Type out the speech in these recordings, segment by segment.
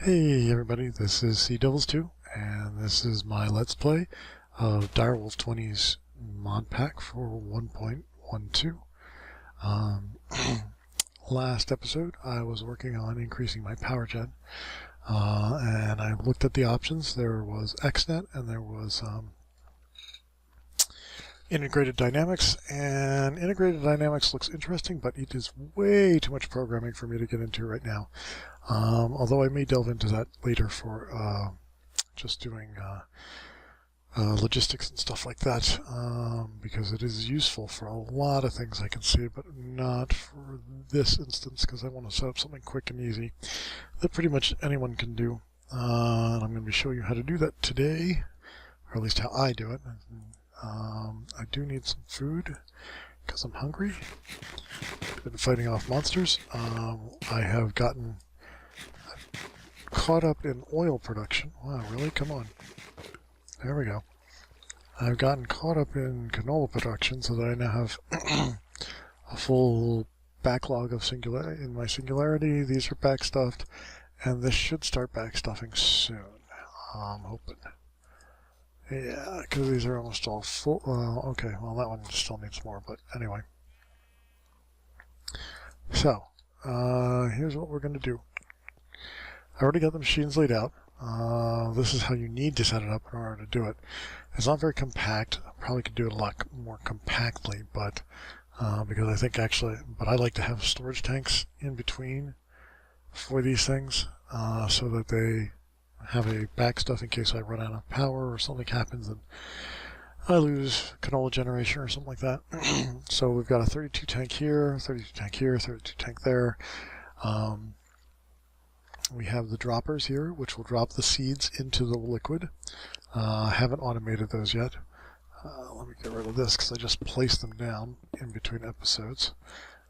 Hey everybody, this is CDevils2, and this is my Let's Play of Direwolf20's mod pack for 1.12. Last episode I was working on increasing my power gen, and I looked at the options. There was Xnet and there was Integrated Dynamics, and Integrated Dynamics looks interesting, but it is way too much programming for me to get into right now. Although I may delve into that later for just doing logistics and stuff like that, because it is useful for a lot of things I can see, but not for this instance, because I want to set up something quick and easy that pretty much anyone can do. And I'm going to be showing you how to do that today, or at least how I do it. I do need some food because I'm hungry. I've been fighting off monsters. I have gotten caught up in oil production. Wow, really? Come on. There we go. I've gotten caught up in canola production so that I now have a full backlog of in my singularity. These are backstuffed, and this should start backstuffing soon. I'm hoping. Yeah, because these are almost all full. Okay, well that one still needs more, but anyway. So, here's what we're going to do. I already got the machines laid out. This is how you need to set it up in order to do it. It's not very compact. I probably could do it a lot more compactly, but because I think actually, but I like to have storage tanks in between for these things, so that they have a backstuff in case I run out of power or something happens and I lose canola generation or something like that. So we've got a 32 tank here, 32 tank here, 32 tank there. We have the droppers here, which will drop the seeds into the liquid. I haven't automated those yet. Let me get rid of this because I just placed them down in between episodes.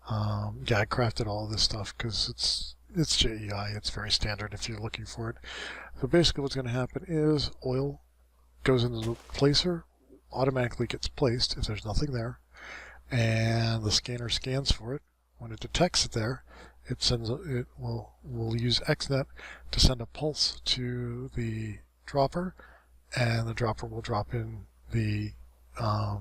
Yeah, I crafted all of this stuff because it's JEI. It's very standard if you're looking for it. So basically what's going to happen is oil goes into the placer, automatically gets placed if there's nothing there, and the scanner scans for it. When it detects it there, it will use Xnet to send a pulse to the dropper, and the dropper will drop in the canola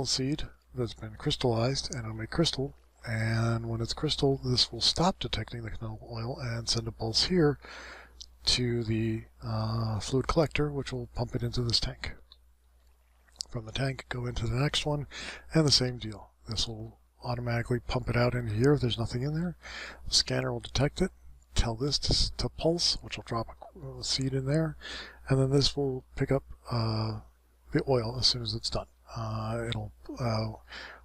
seed that's been crystallized, and it'll make crystal. And when it's crystal, this will stop detecting the canola oil and send a pulse here to the fluid collector, which will pump it into this tank. From the tank, go into the next one, and the same deal. This will automatically pump it out into here if there's nothing in there. The scanner will detect it, tell this to pulse, which will drop a seed in there, and then this will pick up the oil as soon as it's done.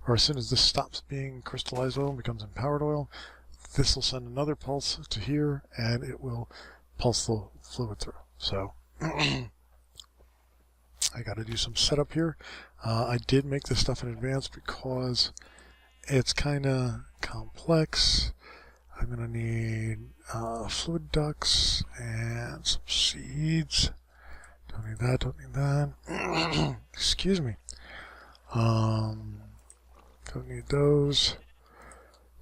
Or as soon as this stops being crystallized oil and becomes empowered oil, this will send another pulse to here, and it will pulse the fluid through. So I got to do some setup here. I did make this stuff in advance because it's kind of complex. I'm going to need fluid ducts and some seeds. Don't need that, don't need that. Excuse me. Don't need those.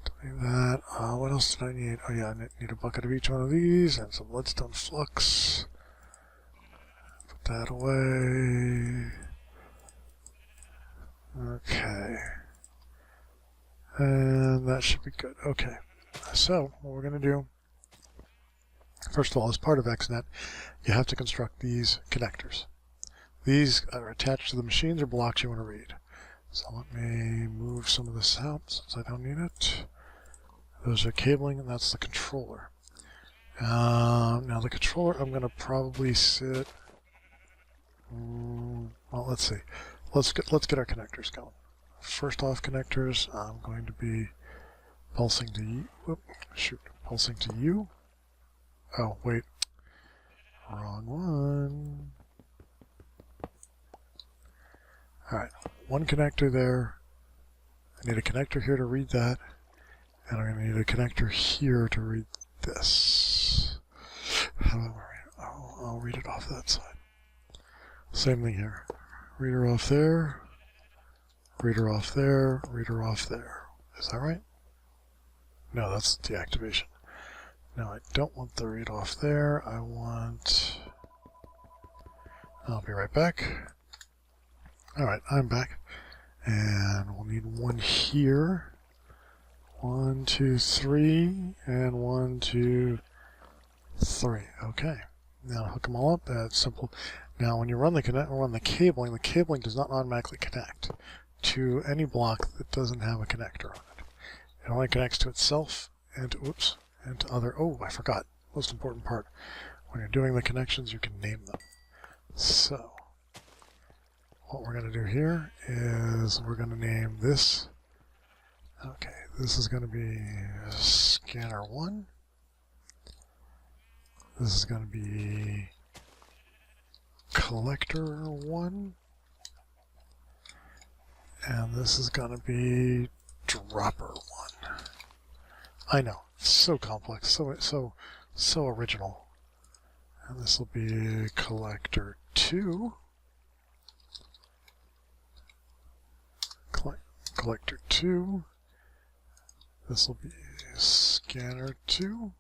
Don't need that. What else did I need? Oh yeah, I need a bucket of each one of these and some leadstone flux. Put that away. Okay. And that should be good. Okay. So, what we're going to do, first of all, as part of Xnet, you have to construct these connectors. These are attached to the machines or blocks you want to read. So let me move some of this out since I don't need it. Those are cabling, and that's the controller. Now the controller, I'm going to probably sit. Well, let's see. Let's get our connectors going. First off, connectors. I'm going to be pulsing to you. Whoop, shoot, pulsing to you. Oh wait, wrong one. All right. One connector there. I need a connector here to read that, and I'm going to need a connector here to read this. How do I read it? Oh, I'll read it off that side. Same thing here. Reader off there, reader off there, reader off there. Is that right? No, that's deactivation. Now I don't want the read off there. I want... I'll be right back. Alright, I'm back. And we'll need one here. 1, 2, 3, and 1, 2, 3. Okay. Now hook them all up. That's simple. Now when you run the cabling does not automatically connect to any block that doesn't have a connector on it. It only connects to itself and to, and to other... Oh, I forgot. Most important part. When you're doing the connections, you can name them. So, what we're going to do here is we're going to name this. Okay, this is going to be scanner 1. This is going to be collector 1. And this is going to be dropper 1. I know, so complex, so original. And this will be collector 2. Collector 2. This will be scanner 2.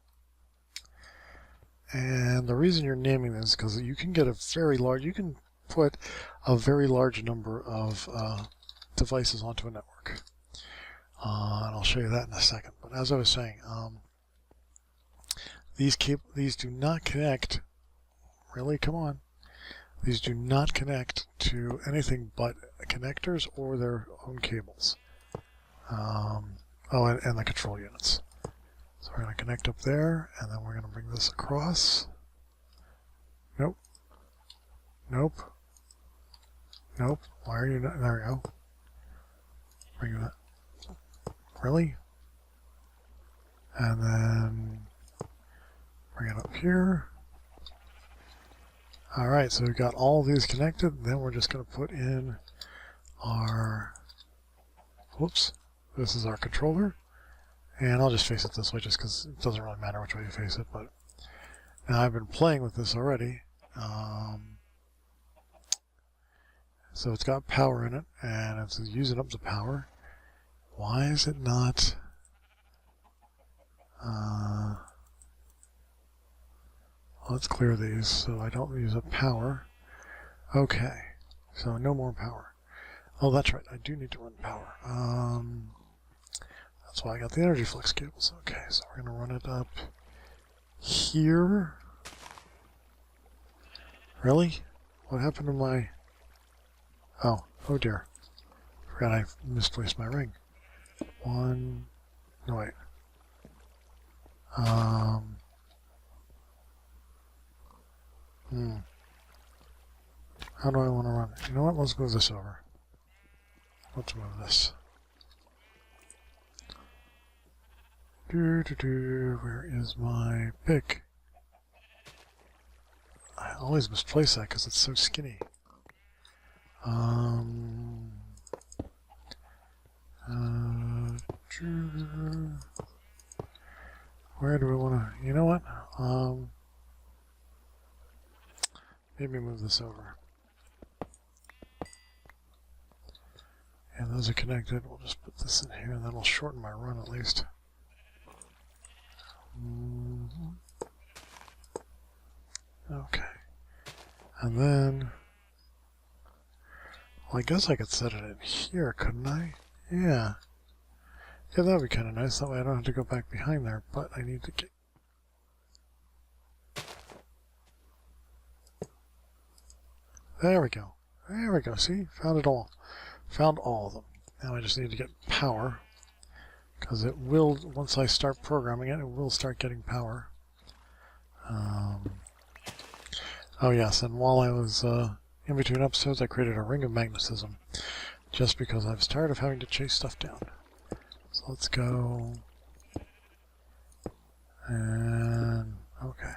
And the reason you're naming this is because you can get you can put a very large number of devices onto a network. And I'll show you that in a second. But as I was saying, these do not connect. Really, come on. These do not connect to anything but connectors or their own cables. Oh, and the control units. So we're going to connect up there, and then we're going to bring this across. Nope. Nope. Nope. Why are you not? There we go. Bring that. Really? And then bring it up here. Alright, so we've got all of these connected. Then we're just going to put in our... Whoops. This is our controller. And I'll just face it this way just because it doesn't really matter which way you face it. But now I've been playing with this already. So it's got power in it, and it's using up the power. Why is it not... let's clear these so I don't use up power. Okay, so no more power. Oh, that's right, I do need to run power. That's why I got the energy flux cables. Okay, so we're going to run it up here. Really? What happened to my... Oh dear. Forgot I misplaced my ring. One... No, wait. How do I want to run it? You know what? Let's move this over. Let's move this. Where is my pick? I always misplace that because it's so skinny. Where do we want to... You know what? Maybe move this over. And those are connected. We'll just put this in here, and that'll shorten my run at least. Okay. And then... Well, I guess I could set it in here, couldn't I? Yeah. Yeah, that would be kind of nice. That way I don't have to go back behind there, but I need to get... There we go. There we go. See? Found it all. Found all of them. Now I just need to get power, because it will, once I start programming it, it will start getting power. Oh yes, and while I was in between episodes, I created a ring of magnetism, just because I was tired of having to chase stuff down. So let's go, and okay.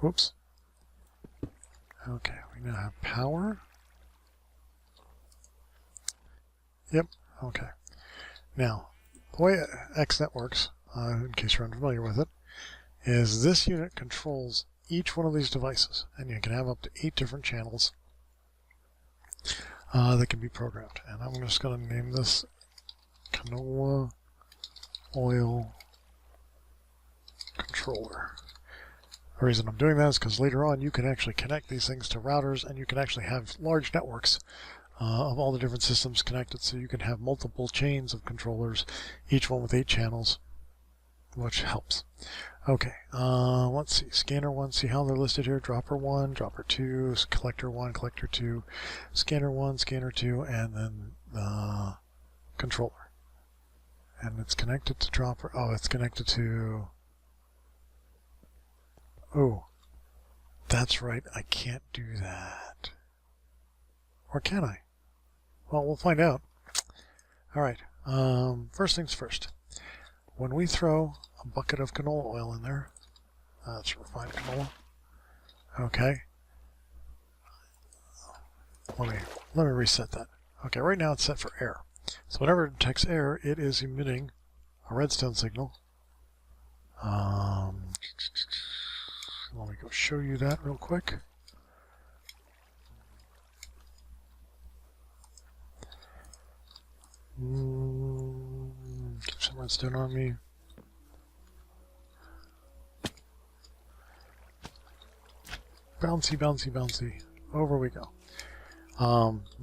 Whoops. Okay, we now have power. Yep, okay. Now, the way Xnet works, in case you're unfamiliar with it, is this unit controls each one of these devices, and you can have up to 8 different channels that can be programmed. And I'm just going to name this Canola Oil controller. The reason I'm doing that is because later on you can actually connect these things to routers, and you can actually have large networks of all the different systems connected, so you can have multiple chains of controllers, each one with 8 channels, which helps. Okay, let's see. Scanner 1, see how they're listed here? Dropper 1, Dropper 2, Collector 1, Collector 2, Scanner 1, Scanner 2, and then the controller. And it's connected to Dropper. Oh, it's connected to... Oh, that's right. I can't do that. Or can I? Well, we'll find out. All right. First things first. When we throw a bucket of canola oil in there, that's refined canola. Okay. Let me reset that. Okay, right now it's set for air. So whenever it detects air, it is emitting a redstone signal. Let me go show you that real quick. Keep some redstone on me. Bouncy, bouncy, bouncy. Over we go.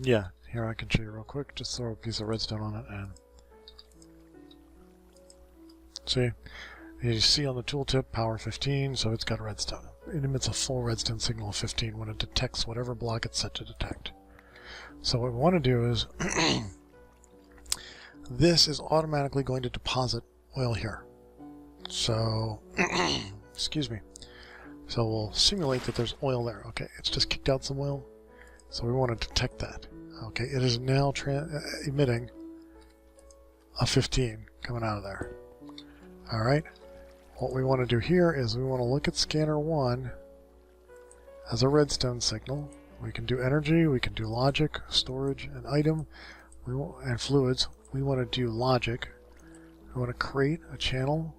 Yeah, here I can show you real quick. Just throw a piece of redstone on it and see. You see on the tooltip, power 15, so it's got redstone. It emits a full redstone signal of 15 when it detects whatever block it's set to detect. So what we want to do is, this is automatically going to deposit oil here. So, excuse me. So we'll simulate that there's oil there. Okay, it's just kicked out some oil. So we want to detect that. Okay, it is now emitting a 15 coming out of there. All right. What we want to do here is we want to look at scanner 1 as a redstone signal. We can do energy, we can do logic, storage, and item, and fluids. We want to do logic. We want to create a channel.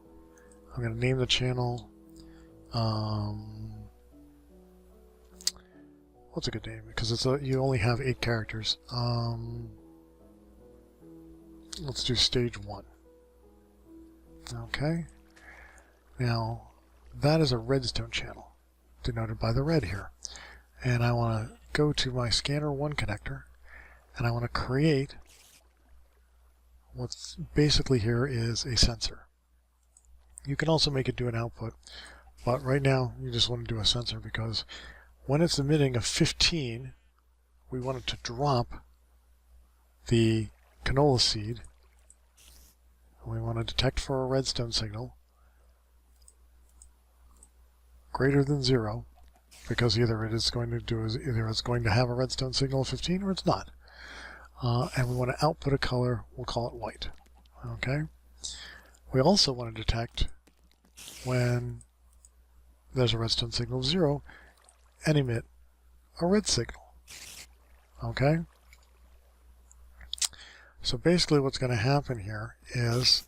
I'm going to name the channel. What's a good name? Because it's you only have 8 characters. Let's do stage 1. Okay. Now, that is a redstone channel, denoted by the red here. And I want to go to my scanner 1 connector, and I want to create what's basically here is a sensor. You can also make it do an output, but right now you just want to do a sensor because when it's emitting a 15, we want it to drop the canola seed. We want to detect for a redstone signal greater than 0, because either it's going to have a redstone signal of 15 or it's not. And we want to output a color, we'll call it white. Okay. We also want to detect when there's a redstone signal of 0 and emit a red signal. Okay. So basically what's going to happen here is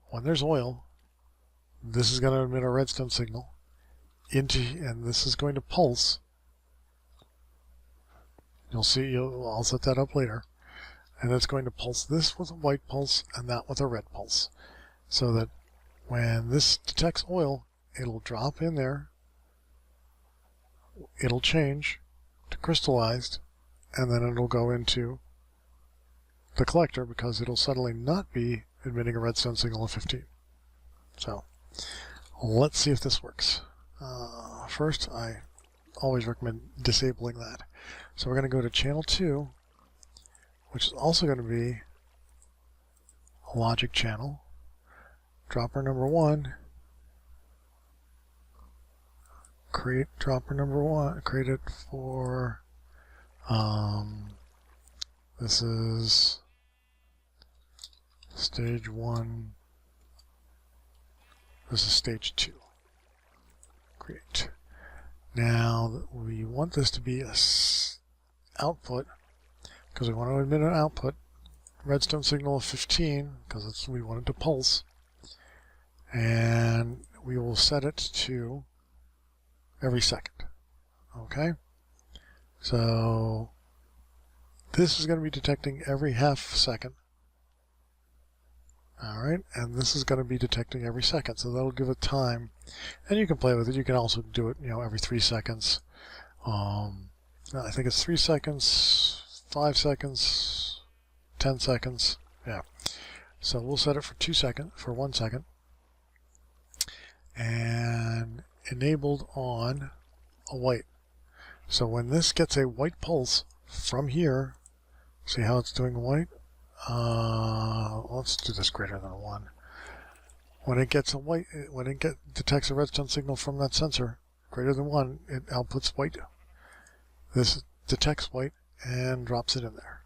when there's oil, this is going to emit a redstone signal and this is going to pulse. You'll see, I'll set that up later. And it's going to pulse this with a white pulse and that with a red pulse. So that when this detects oil, it'll drop in there, it'll change to crystallized, and then it'll go into the collector because it'll suddenly not be emitting a redstone signal of 15. So let's see if this works. First, I always recommend disabling that. So we're going to go to channel 2, which is also going to be a logic channel. Dropper number 1. Create dropper number 1. Create it for this is stage 1. This is stage 2. Create. Now we want this to be a output because we want to emit an output redstone signal of 15 because we want it to pulse, and we will set it to every second. Okay, so this is going to be detecting every half second, Alright, and this is going to be detecting every second, so that'll give it time. And you can play with it. You can also do it, every 3 seconds. I think it's 3 seconds, 5 seconds, 10 seconds. Yeah. So we'll set it for 1 second. And enabled on a white. So when this gets a white pulse from here, see how it's doing white? Let's do this greater than 1. When it gets a white, detects a redstone signal from that sensor, greater than 1, it outputs white. This detects white and drops it in there.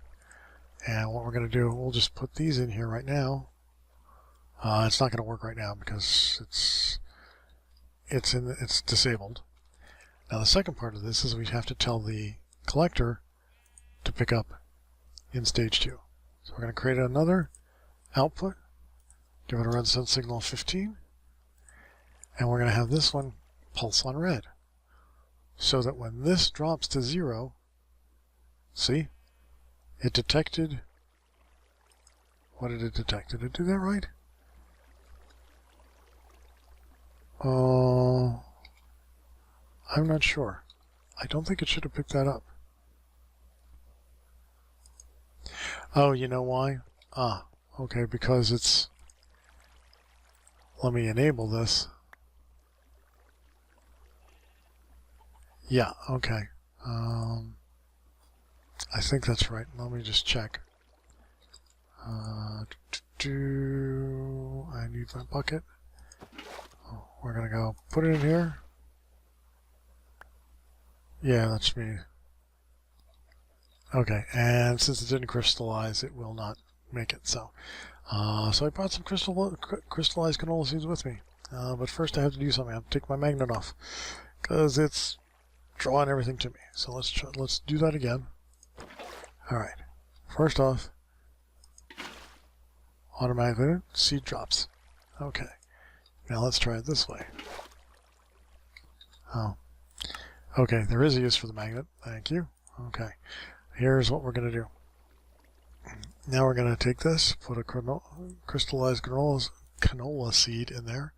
And what we're going to do, we'll just put these in here right now. It's not going to work right now because it's disabled. Now the second part of this is we have to tell the collector to pick up in stage 2. So we're going to create another output, give it a redstone signal of 15, and we're going to have this one pulse on red. So that when this drops to 0, see, it detected, what did it detect? Did it do that right? I'm not sure. I don't think it should have picked that up. Oh, you know why? Okay, because it's... Let me enable this. Yeah, okay. I think that's right. Let me just check. I need my bucket. Oh, we're going to go put it in here. Yeah, that's me. Okay, and since it didn't crystallize, it will not make it. So I brought some crystallized canola seeds with me. But first I have to do something. I have to take my magnet off because it's drawing everything to me. So let's do that again. All right. First off, automatically seed drops. Okay. Now let's try it this way. Oh. Okay, there is a use for the magnet. Thank you. Okay. Here's what we're going to do. Now we're going to take this, put a crystallized canola seed in there.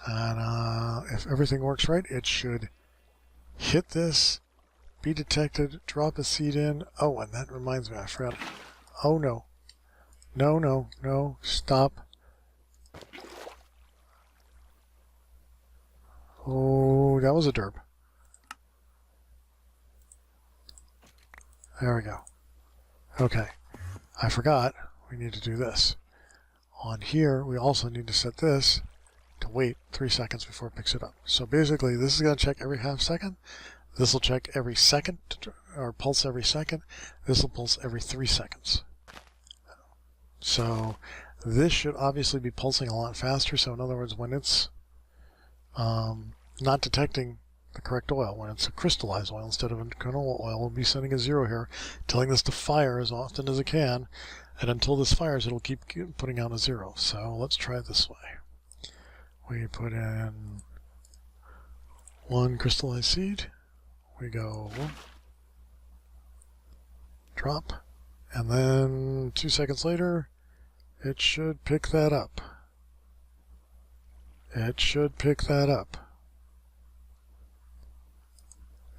And if everything works right, it should hit this, be detected, drop a seed in. Oh, and that reminds me, I forgot. Oh, no. No, no, no. Stop. Oh, that was a derp. There we go. Okay. I forgot. We need to do this. On here, we also need to set this to wait 3 seconds before it picks it up. So basically, this is going to check every half second. This will check every second, or pulse every second. This will pulse every 3 seconds. So this should obviously be pulsing a lot faster. So in other words, when it's not detecting the correct oil, when it's a crystallized oil instead of a canola oil, we'll be sending a 0 here, telling this to fire as often as it can, and until this fires, it'll keep putting out a 0. So let's try it this way. We put in 1 crystallized seed. We go drop, and then 2 seconds later, it should pick that up. It should pick that up.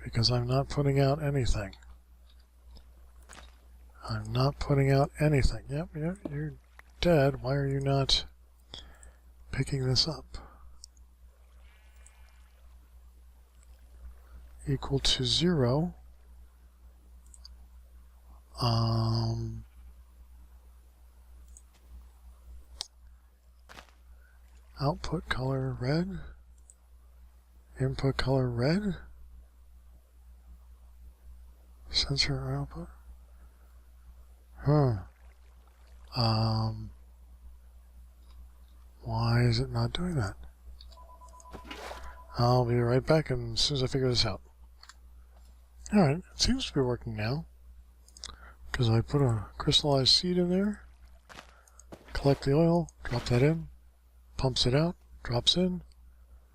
Because I'm not putting out anything. I'm not putting out anything. Yep, you're dead. Why are you not picking this up? Equal to 0. Output color red. Input color red. Sensor output. Why is it not doing that? I'll be right back as soon as I figure this out. Alright, it seems to be working now. Because I put a crystallized seed in there, collect the oil, drop that in, pumps it out, drops in,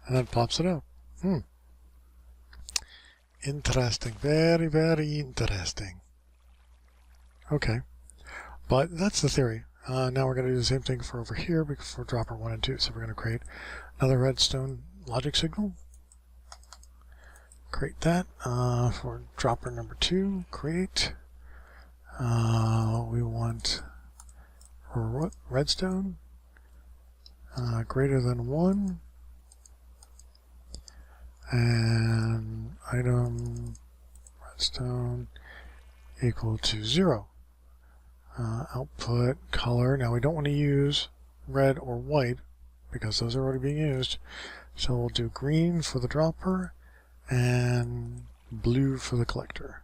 and then pops it out. Interesting. Very, very interesting. Okay. But that's the theory. Now we're going to do the same thing for over here for dropper 1 and 2. So we're going to create another redstone logic signal. Create that. For dropper number 2, create. We want redstone greater than 1. And item redstone equal to 0. Output color. Now we don't want to use red or white because those are already being used. So we'll do green for the dropper and blue for the collector.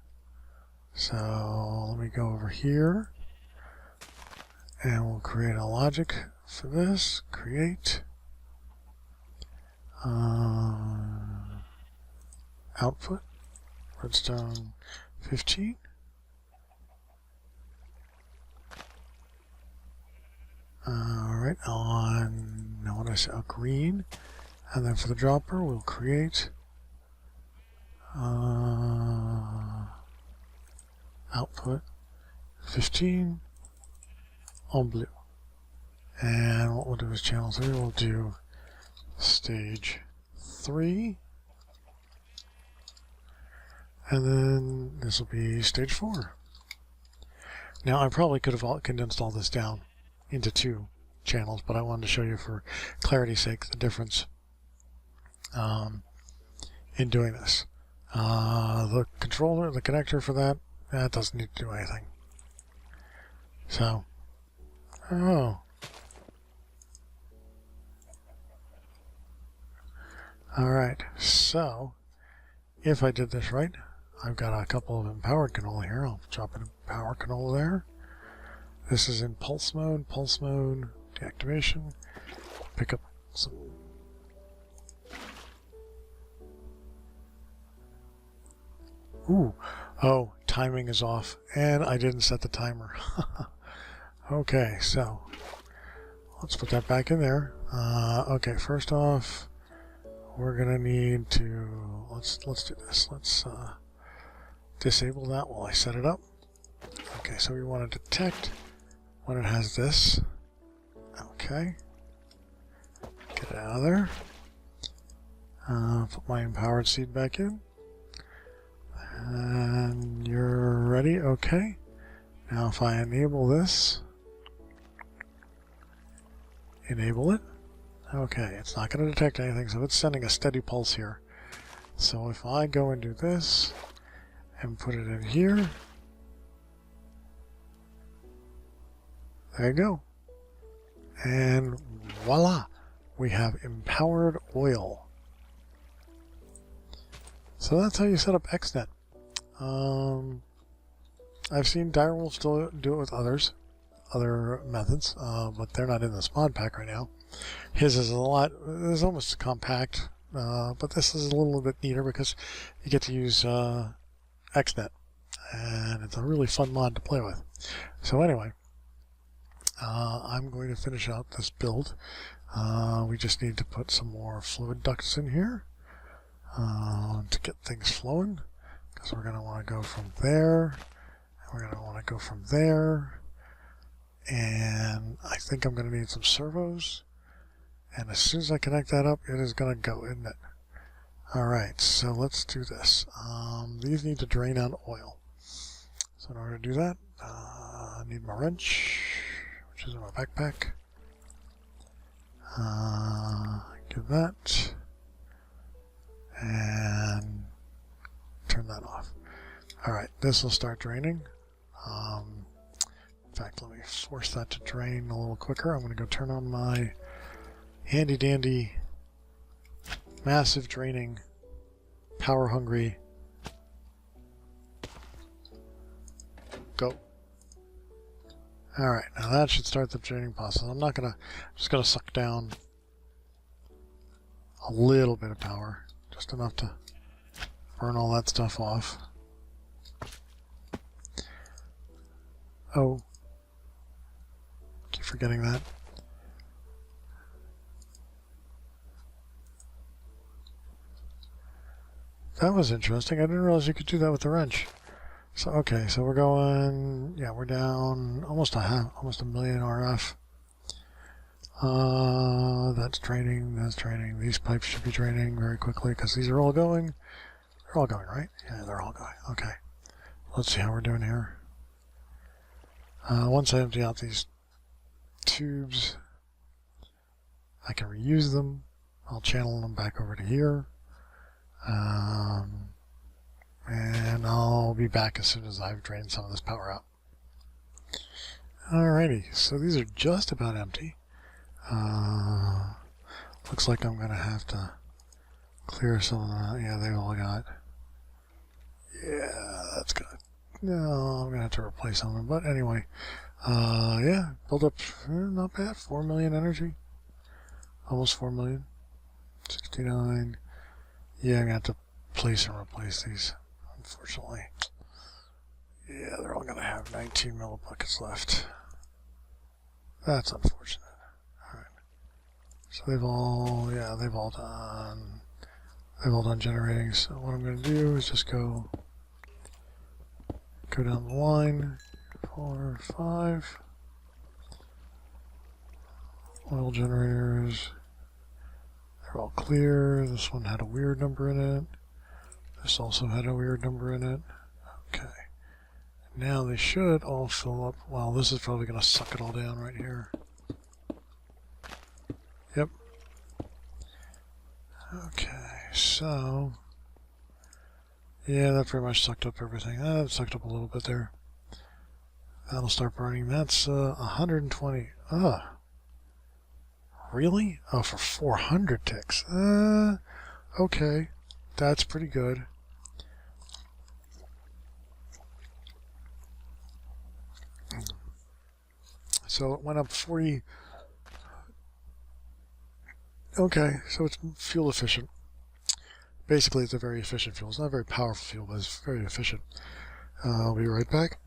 So let me go over here and we'll create a logic for this. Create. Output redstone 15. Alright, now when I say green, and then for the dropper we'll create output 15 on blue. And what we'll do is channel 3, we'll do stage 3. And then this will be stage 4. Now I probably could have condensed all this down into 2 channels, but I wanted to show you for clarity's sake the difference in doing this. The controller, the connector for that doesn't need to do anything. So, alright, so if I did this right, I've got a couple of empowered canola here. I'll drop an empowered canola there. This is in pulse mode, deactivation. Pick up some. Oh, timing is off, and I didn't set the timer. Okay, so let's put that back in there. Okay, first off, we're gonna need to let's do this. Let's disable that while I set it up. Okay, so we want to detect when it has this. Okay, get it out of there. Put my empowered seed back in, and you're ready. Okay, now if I enable this, enable it. Okay, it's not going to detect anything, so it's sending a steady pulse here. So if I go and do this and put it in here, there you go. And voila, we have empowered oil. So that's how you set up Xnet. I've seen Direwolf still do it with other methods, but they're not in this mod pack right now. His is is almost compact, but this is a little bit neater because you get to use Xnet, and it's a really fun mod to play with. So anyway, I'm going to finish out this build. We just need to put some more fluid ducts in here to get things flowing, because we're going to want to go from there, and we're going to want to go from there, and I think I'm going to need some servos, and as soon as I connect that up, it is going to go, isn't it? Alright, so let's do this. These need to drain out oil. So in order to do that, I need my wrench, which is in my backpack. Give that, and turn that off. Alright, this will start draining. In fact, let me force that to drain a little quicker. I'm going to go turn on my handy dandy, massive draining, power hungry. Go. Alright, now that should start the draining process. I'm just gonna suck down a little bit of power, just enough to burn all that stuff off. Oh, keep forgetting that. That was interesting. I didn't realize you could do that with the wrench. So okay, so we're going, yeah, we're down almost a million RF. That's draining, that's draining. These pipes should be draining very quickly because these are all going. They're all going, right? Yeah, they're all going. Okay. Let's see how we're doing here. Once I empty out these tubes, I can reuse them. I'll channel them back over to here. And I'll be back as soon as I've drained some of this power out. Alrighty, so these are just about empty. Looks like I'm going to have to clear some of that. Yeah, they all got. Yeah, that's good. No, I'm going to have to replace some of them. But anyway, yeah, build up, not bad. 4 million energy. Almost 4 million. 69. Yeah, I'm going to have to place and replace these, unfortunately. Yeah, they're all going to have 19 millibuckets left. That's unfortunate. Alright. So they've all done generating. So what I'm going to do is just go down the line. 4, 5. Oil generators. They're all clear. This one had a weird number in it. This also had a weird number in it. Okay. Now they should all fill up. Well, this is probably going to suck it all down right here. Yep. Okay, so yeah, that pretty much sucked up everything. It sucked up a little bit there. That'll start burning. That's 120. Really? Oh, for 400 ticks. Okay, that's pretty good. So it went up 40. Okay, so it's fuel efficient. Basically, it's a very efficient fuel. It's not a very powerful fuel, but it's very efficient. I'll be right back.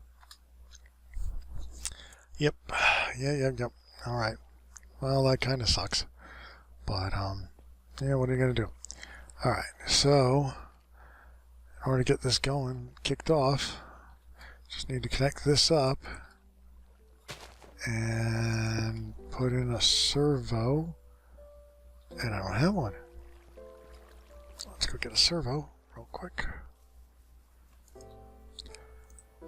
Yep. Yep. All right. Well, that kind of sucks. But, yeah, what are you going to do? All right. So, in order to get this going, kicked off, just need to connect this up and put in a servo. And I don't have one. Let's go get a servo real quick.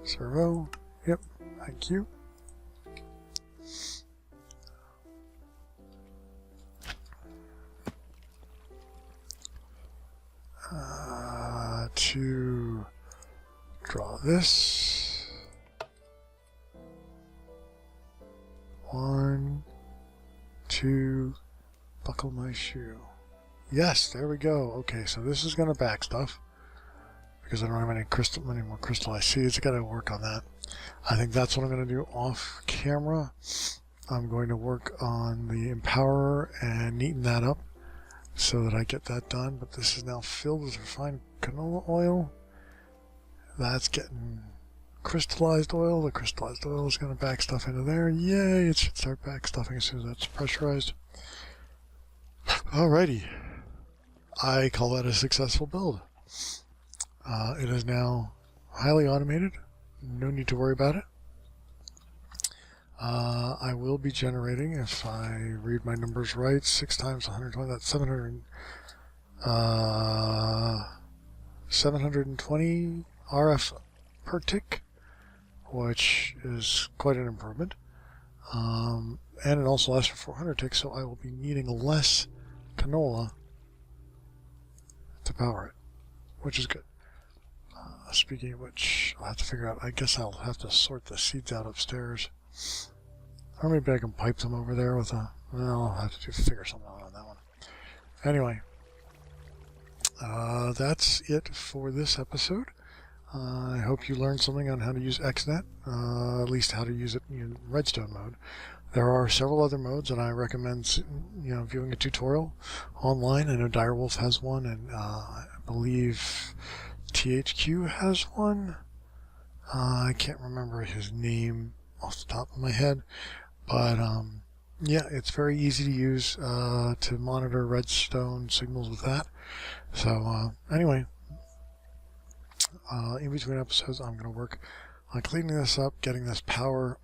Servo. Yep. Thank you. To draw this. 1, 2. Buckle my shoe. Yes, there we go. Okay, so this is going to back stuff because I don't have any more crystallized seeds. I got to work on that. I think that's what I'm going to do off camera. I'm going to work on the empowerer and neaten that up so that I get that done. But this is now filled with refined canola oil. That's getting crystallized oil. The crystallized oil is going to back stuff into there. Yay! It should start back stuffing as soon as that's pressurized. Alrighty, I call that a successful build. It is now highly automated. No need to worry about it. I will be generating, if I read my numbers right, 6 times 120, that's 720 RF per tick, which is quite an improvement. And it also lasts for 400 ticks, so I will be needing less canola to power it, which is good. Speaking of which, I'll have to figure out, I guess I'll have to sort the seeds out upstairs. Or maybe I can pipe them over there with a, well, I'll have to figure something out on that one. Anyway, that's it for this episode. I hope you learned something on how to use Xnet, at least how to use it in redstone mode. There are several other modes, and I recommend viewing a tutorial online. I know Direwolf has one, and I believe THQ has one. I can't remember his name off the top of my head, but yeah, it's very easy to use to monitor redstone signals with that. So anyway, in between episodes, I'm going to work on cleaning this up, getting this power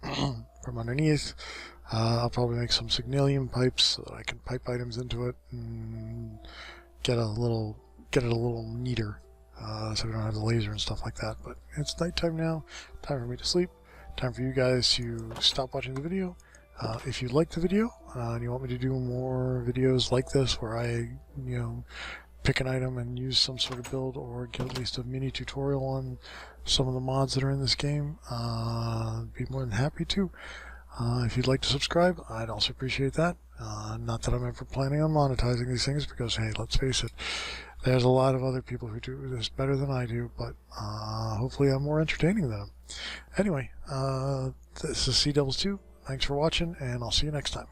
from underneath. I'll probably make some signalium pipes so that I can pipe items into it and get it a little neater, so we don't have the laser and stuff like that. But it's nighttime now, time for me to sleep, time for you guys to stop watching the video. If you like the video and you want me to do more videos like this where I, pick an item and use some sort of build, or get at least a mini tutorial on some of the mods that are in this game, I'd be more than happy to. If you'd like to subscribe, I'd also appreciate that. Not that I'm ever planning on monetizing these things, because, hey, let's face it, there's a lot of other people who do this better than I do, but hopefully I'm more entertaining than them. Anyway, this is C2. Thanks for watching, and I'll see you next time.